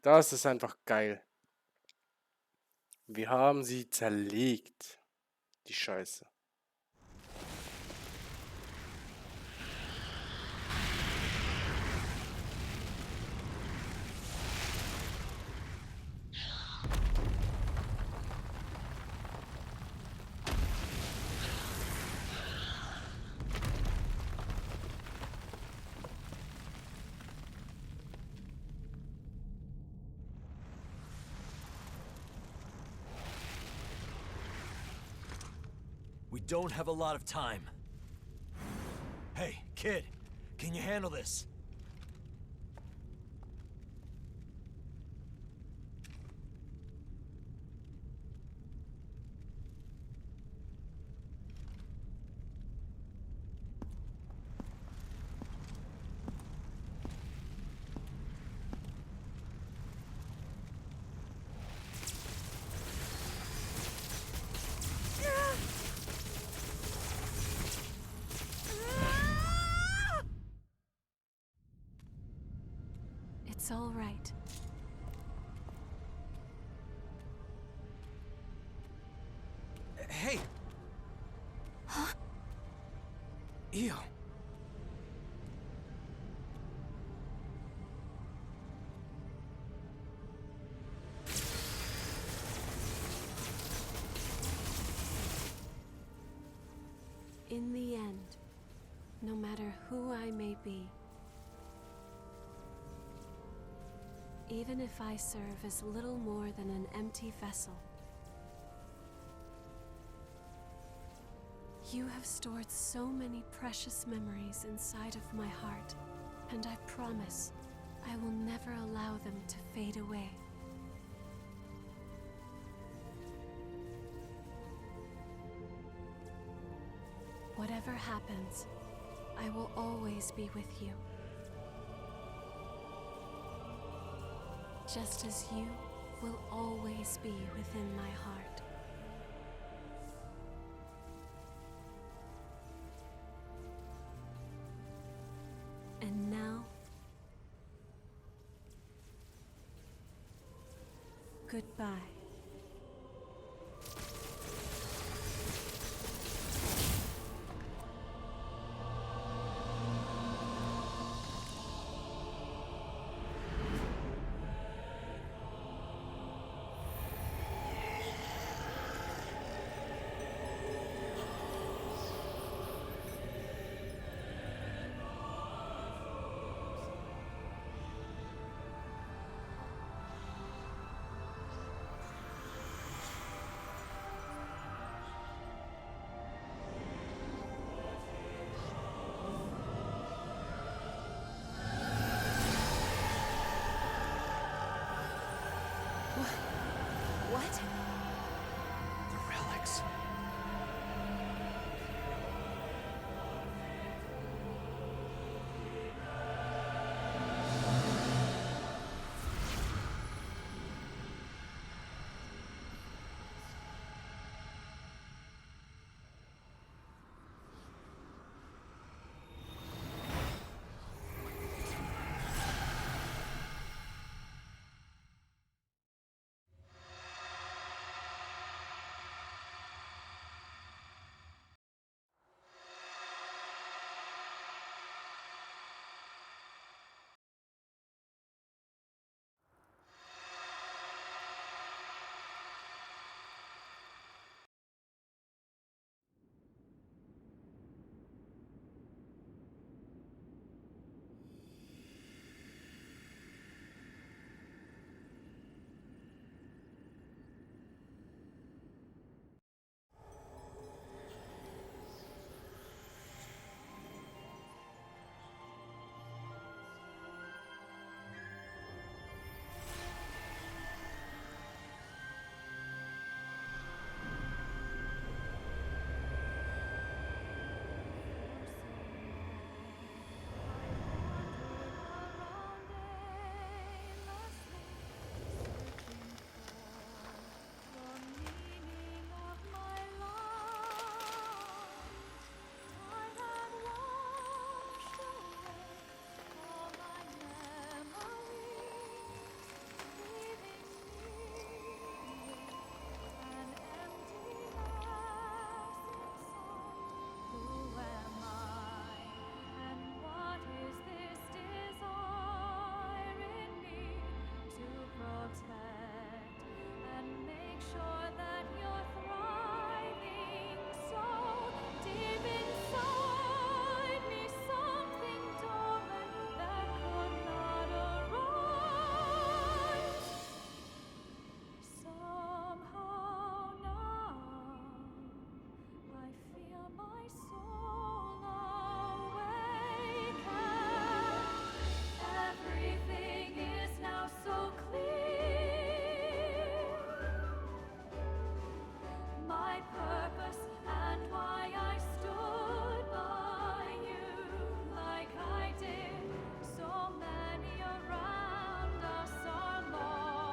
Das ist einfach geil. Wir haben sie zerlegt. Die Scheiße. We don't have a lot of time. Hey, kid, can you handle this? It's all right. Hey! Huh? Ew. In the end, no matter who I may be, even if I serve as little more than an empty vessel, you have stored so many precious memories inside of my heart, and I promise I will never allow them to fade away. Whatever happens, I will always be with you. Just as you will always be within my heart. And now, goodbye.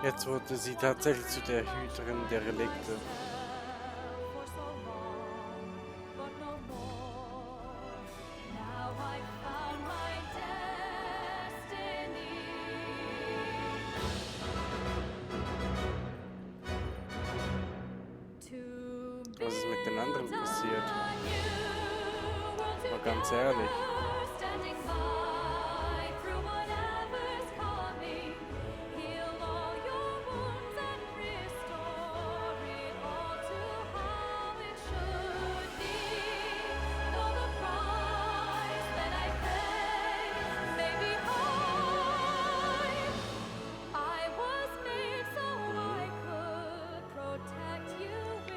Jetzt wurde sie tatsächlich zu der Hüterin der Relikte. Was ist mit den anderen passiert? Mal ganz ehrlich.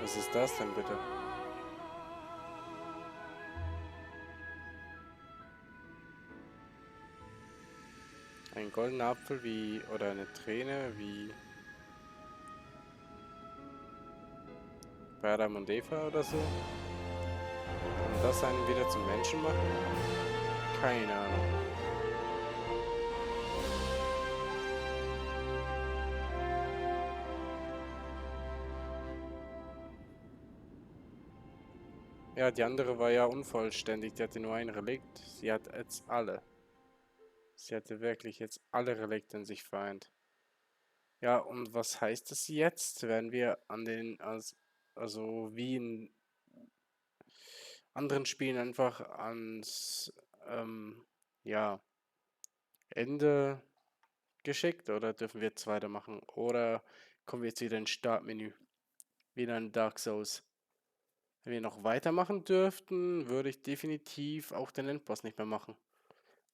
Was ist das denn bitte? Ein goldener Apfel wie, oder eine Träne wie bei Adam und Eva oder so? Und das einen wieder zum Menschen machen? Keine Ahnung. Ja, die andere war ja unvollständig, die hatte nur ein Relikt. Sie hat jetzt alle. Sie hatte wirklich jetzt alle Relikte in sich vereint. Ja, und was heißt das jetzt? Werden wir an den, also wie in anderen Spielen einfach ans, ja, Ende geschickt oder dürfen wir jetzt weitermachen? Oder kommen wir jetzt wieder ins Startmenü? Wieder in Dark Souls. Wenn wir noch weitermachen dürften, würde ich definitiv auch den Endboss nicht mehr machen.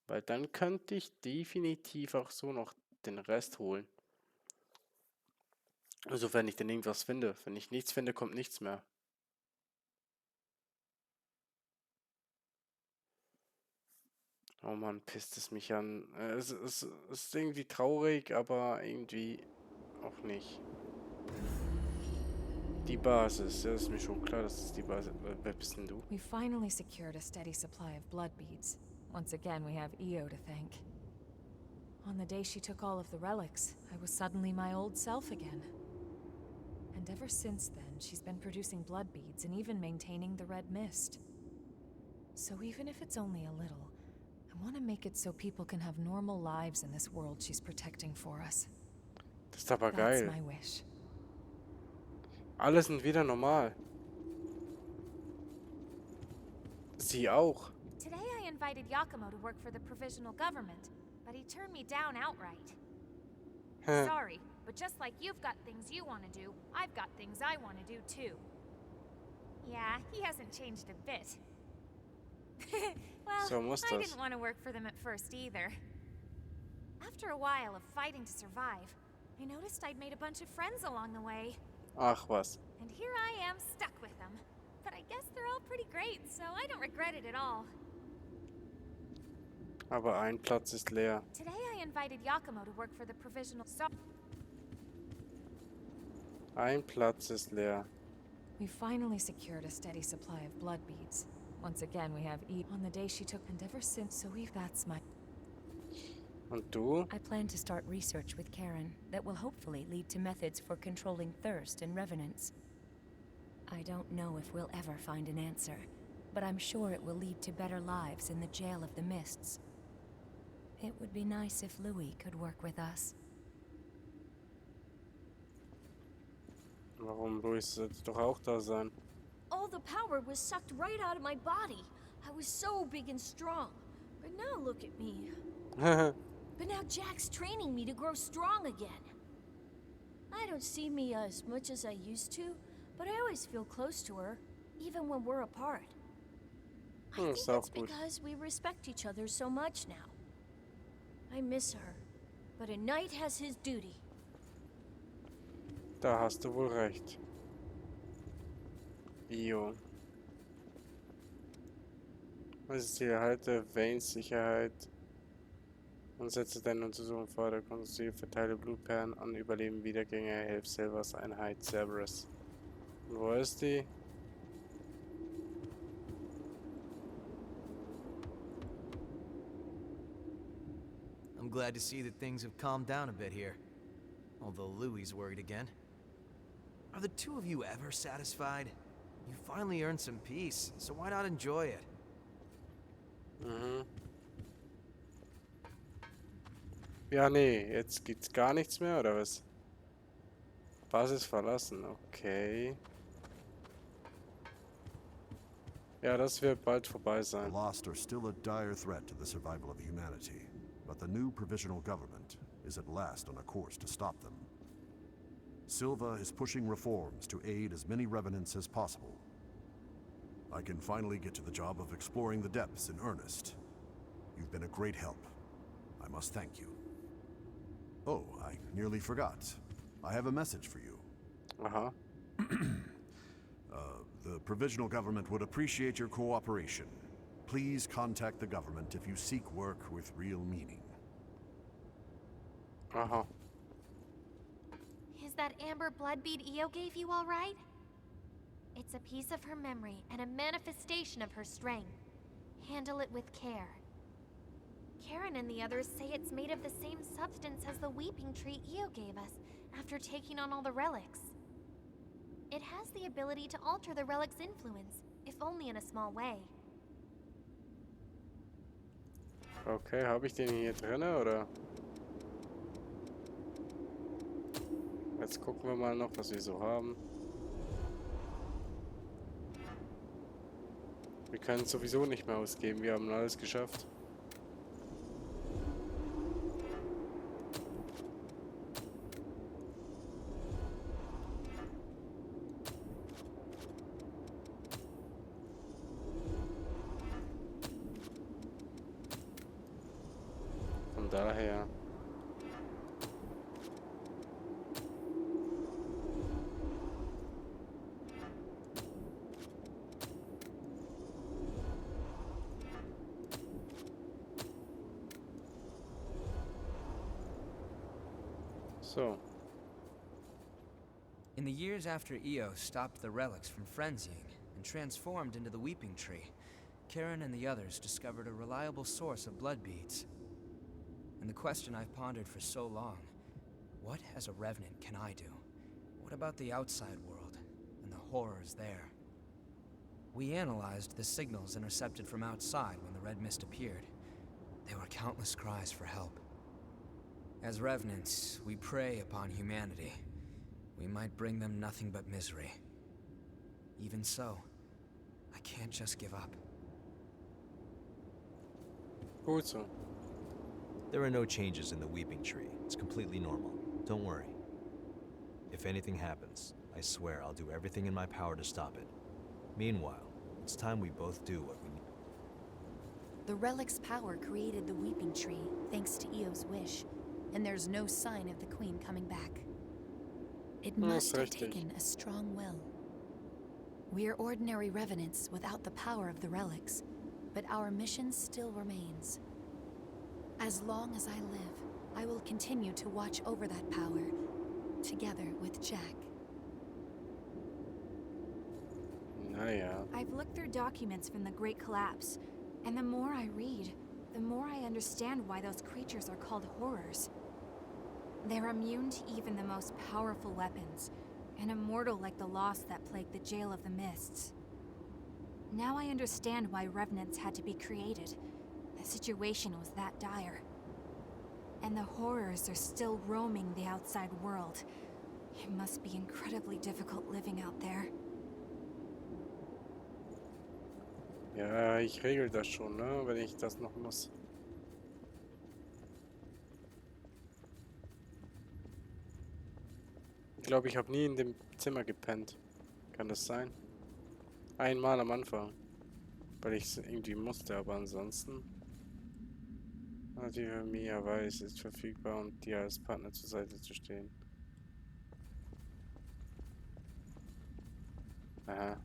Weil dann könnte ich definitiv auch so noch den Rest holen. Sofern ich denn irgendwas finde. Wenn ich nichts finde, kommt nichts mehr. Oh Mann, pisst es mich an. Es ist irgendwie traurig, aber irgendwie auch nicht. Die Basis, ja, ist mir schon klar, dass es die Basis. Wer bist denn du? We finally secured a steady supply of blood beads. Once again, we have Io to thank. On the day she took all of the relics, I was suddenly my old self again. And ever since then, she's been producing blood beads and even maintaining the red mist. So even if it's only a little, I want to make it so people can have normal lives in this world she's protecting for us. Das ist aber That's geil. my wish. Alle sind wieder normal. Sie auch. Today I invited Yakumo to work for the provisional government, but he turned me down outright. Sorry, but just like you've got things you want to do, I've got things I want to do too. Yeah, he hasn't changed a bit. Well, So muss I das. didn't want to work for them at first either. After a while of fighting to survive, I noticed I'd made a bunch of friends along the way. Ach was. And here I am stuck with them. But I guess they're all pretty great, so I don't regret it at all. Aber ein Platz ist leer. Today I invited Yakumo to work for the provisional Ein Platz ist leer. We finally secured a steady supply of blood beads. Once again, we have Eve on the day she took, and ever since, so that's my... Und du? I plan to start research with Karen that will hopefully lead to methods for controlling thirst and revenants. I don't know if we'll ever find an answer, but I'm sure it will lead to better lives in the Jail of the Mists. It would be nice if Louis could work with us. Warum? Luis sollte doch auch da sein. All the power was sucked right out of my body. I was so big and strong. But now look at me. But now Jack's training me to grow strong again. I don't see me as much as I used to, but I always feel close to her, even when we're apart. I think Ist auch it's gut. because we respect each other so much now. I miss her, but a knight has his duty. Da hast du wohl recht. Jo. Was ist die Halte Vanes Sicherheit und setze deine Untersuchung fort. Konzentriere, verteile Blutperlen an Überleben, Wiedergänger, hilf Silvers Einheit Cerberus. Und wo ist die? I'm glad to see that things have calmed down a bit here. Although Louie's worried again. Are the two of you ever satisfied? You finally earned some peace, so why not enjoy it? Mhm. Ja, nee, jetzt gibt's gar nichts mehr, oder was? Basis verlassen, okay. Ja, das wird bald vorbei The sein. Lost are still a dire threat to the survival of humanity, but the new provisional government is at last on a course to stop them. Silva is pushing reforms to aid as many revenants as possible. I can finally get to the job of exploring the depths in earnest. You've been a great help. I must thank you. Oh, I nearly forgot. I have a message for you. Aha. The provisional government would appreciate your cooperation. Please contact the government if you seek work with real meaning. Aha. Is that amber blood bead Io gave you all right? It's a piece of her memory and a manifestation of her strength. Handle it with care. Karen and the others say it's made of the same substance as the weeping tree Io gave us after taking on all the relics. It has the ability to alter the relic's influence, if only in a small way. Okay, habe ich den hier drin, oder? Jetzt gucken wir mal noch, was wir so haben. Wir können es sowieso nicht mehr ausgeben, wir haben alles geschafft. Von daher. So. In the years after Io stopped the relics from frenzying and transformed into the Weeping Tree, Karen and the others discovered a reliable source of blood beads. And the question I've pondered for so long, what as a Revenant can I do? What about the outside world and the horrors there? We analyzed the signals intercepted from outside when the red mist appeared. There were countless cries for help. As Revenants, we prey upon humanity. We might bring them nothing but misery. Even so, I can't just give up. Gut so. There are no changes in the Weeping Tree. It's completely normal. Don't worry. If anything happens, I swear I'll do everything in my power to stop it. Meanwhile, it's time we both do what we need. The relic's power created the Weeping Tree, thanks to Io's wish, and there's no sign of the Queen coming back. It must have richtig. taken a strong will. We're ordinary revenants without the power of the relics, but our mission still remains. As long as I live, I will continue to watch over that power, together with Jack. Naja. I've looked through documents from the Great Collapse, and the more I read, the more I understand why those creatures are called horrors. They're immune to even the most powerful weapons, and immortal like the lost that plagued the Jail of the Mists. Now I understand why Revenants had to be created. The situation was that dire. And the horrors are still roaming the outside world. It must be incredibly difficult living out there. Ja, ich regel das schon, ne? Wenn ich das noch muss. Ich glaube, ich habe nie in dem Zimmer gepennt. Kann das sein? Einmal am Anfang. Weil ich es irgendwie musste, aber ansonsten. Die Mia weiß, ist verfügbar und dir als Partner zur Seite zu stehen. Aha.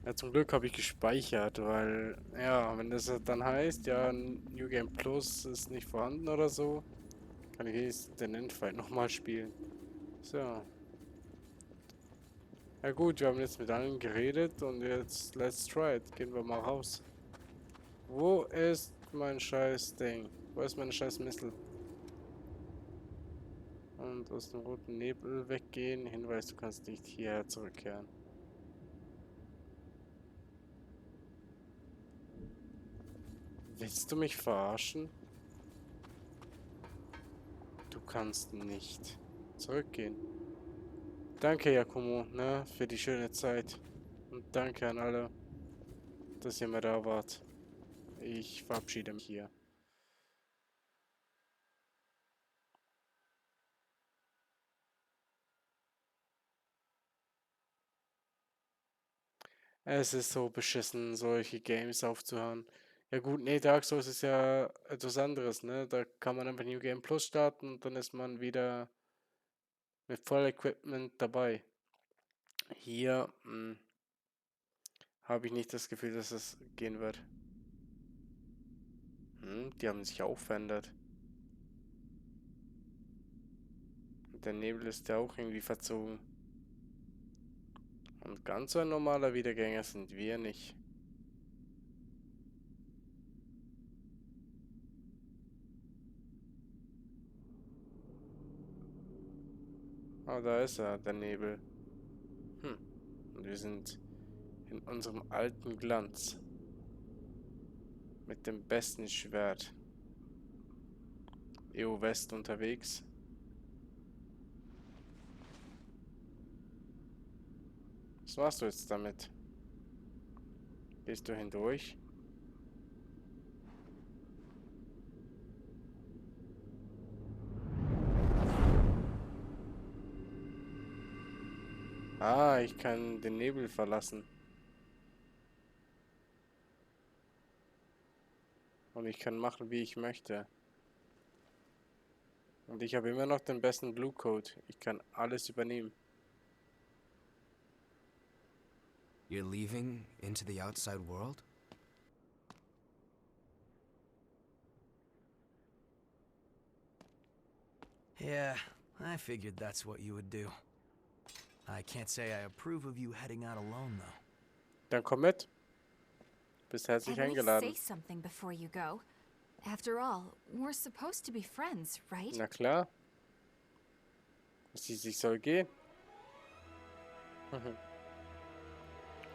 Ja, zum Glück habe ich gespeichert, weil, ja, wenn das dann heißt, ja, New Game Plus ist nicht vorhanden oder so, kann ich den Endfight nochmal spielen. So. Ja gut, wir haben jetzt mit allen geredet und jetzt let's try it. Gehen wir mal raus. Wo ist mein scheiß Ding? Wo ist meine scheiß Missile? Und aus dem roten Nebel weggehen. Hinweis, du kannst nicht hierher zurückkehren. Willst du mich verarschen? Du kannst nicht zurückgehen. Danke, Yakumo, ne, für die schöne Zeit. Und danke an alle, dass ihr mal da wart. Ich verabschiede mich hier. Es ist so beschissen, solche Games aufzuhören. Ja gut, nee, Dark Souls ist ja etwas anderes, ne? Da kann man einfach New Game Plus starten und dann ist man wieder mit voll Equipment dabei. Hier habe ich nicht das Gefühl, dass es gehen wird. Die haben sich auch verändert. Und der Nebel ist ja auch irgendwie verzogen. Und ganz so ein normaler Wiedergänger sind wir nicht. Ah, da ist er, der Nebel. Und wir sind in unserem alten Glanz. Mit dem besten Schwert. EU-West unterwegs. Was machst du jetzt damit? Gehst du hindurch? Ah, ich kann den Nebel verlassen. Und ich kann machen, wie ich möchte. Und ich habe immer noch den besten Blue Code. Ich kann alles übernehmen. You're leaving into the outside world? Yeah, I figured that's what you would do. I can't say I approve of you heading out alone, though. Dann komm mit. Bist At herzlich least eingeladen. say something before you go. After all, we're supposed to be friends, right? Na klar. Sie sich soll gehen.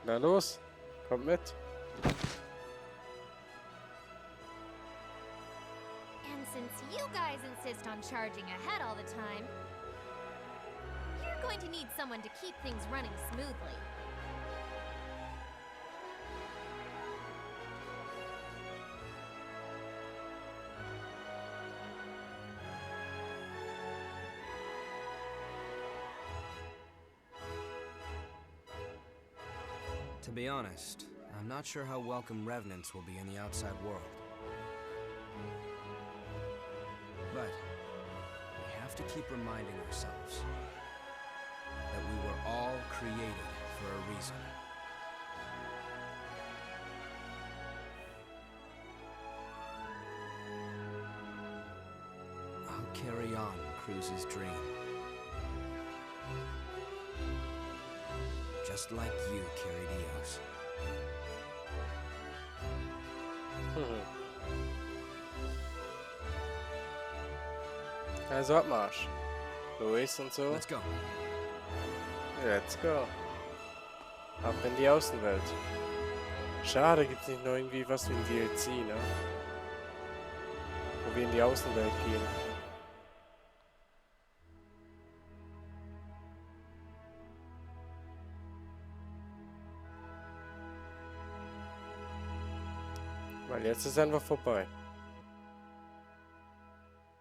Na los. Komm mit. And since you guys insist on charging ahead all the time, you're going to need someone to keep things running smoothly. To be honest, I'm not sure how welcome revenants will be in the outside world. But we have to keep reminding ourselves that we were all created for a reason. I'll carry on Cruz's dream. Just like you carried Eos. Also Abmarsch. Luis und so. Let's go. Let's go. Ab in die Außenwelt. Schade, gibt's nicht noch irgendwie was wie ein DLC, ne? Wo wir in die Außenwelt gehen. Weil jetzt ist einfach vorbei.